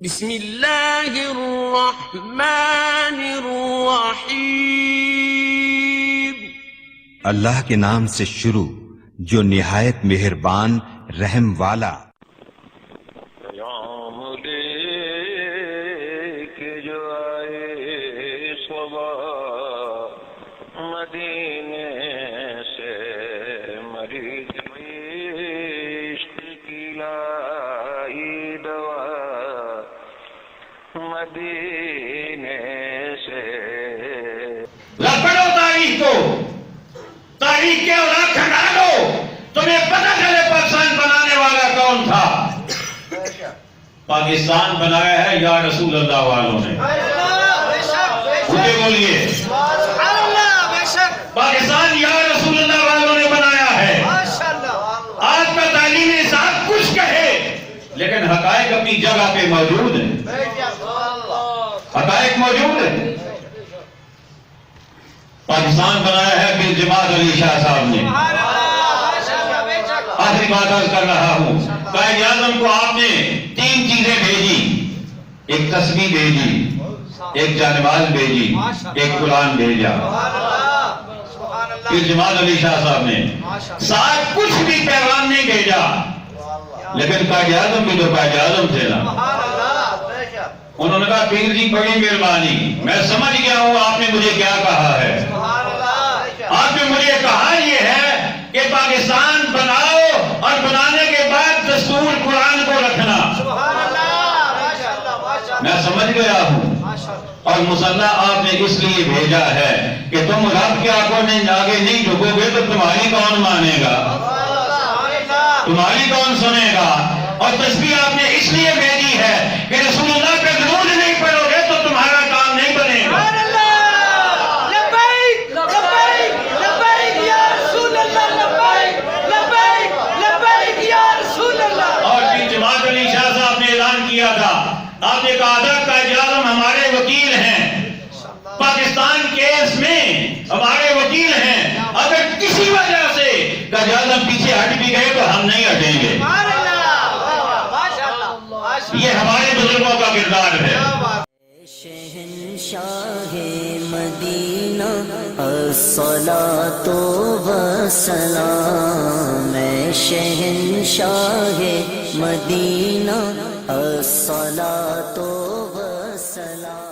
بسم اللہ الرحمن الرحیم. اللہ کے نام سے شروع جو نہایت مہربان رحم والا. پیام لے کے جو آئے صبح مدینے سے مریض عشق کی لائی دوا مدینے سے. پڑھو تاریخ کو، تاریخ کے اوراق کھنگا لو، تمہیں پتہ چلے پاکستان بنانے والا کون تھا. پاکستان بنایا ہے یا رسول اللہ والوں نے. مجھے بولیے، پاکستان یا رسول اللہ والوں نے بنایا ہے. آج کا تعلیمی نصاب کچھ کہے لیکن حقائق اپنی جگہ پہ موجود ہیں. حقائق موجود ہیں. پاکستان بنایا ہے پھر جماعت علی شاہ صاحب نے. آخری بات عرض کر رہا ہوں، قائد اعظم کو آپ نے 3 چیزیں بھیجی. ایک تسبیح بھیجی، ایک جانواز بھیجی، ایک قرآن بھیجا. پھر جماعت علی شاہ صاحب نے ساتھ کچھ بھی پیغام نہیں بھیجا، لیکن قائد اعظم بھی تو قائد اعظم تھے نا. انہوں نے کہا پیر جی بڑی مہربانی، میں سمجھ گیا ہوں آپ نے مجھے کیا کہا ہے. آپ نے مجھے کہا یہ ہے کہ پاکستان بناؤ اور بنانے کے بعد دستور قرآن کو رکھنا. میں سمجھ گیا ہوں. اور مسلح آپ نے اس لیے بھیجا ہے کہ تم رب کے آگے نہیں جھکو گے تو تمہاری کون مانے گا، تمہاری کون سنے گا. اور تسبیح آپ نے اس لیے بھیجی ہے کہ رسول اللہ کا درود نہیں پڑھو گے تو تمہارا کام نہیں بنے گا. اور پھر جماعت علی شاہ صاحب نے اعلان کیا تھا، آپ نے کہا تھا قائد اعظم ہمارے وکیل ہیں، پاکستان کیس میں ہمارے وکیل ہیں. اگر کسی وجہ سے قائد اعظم پیچھے ہٹ بھی گئے تو ہم نہیں ہٹیں گے. یہ ہمارے بزرگوں کا کردار ہے. شہنشاہ مدینہ الصلاۃ والسلام. شہنشاہ مدینہ الصلاۃ والسلام.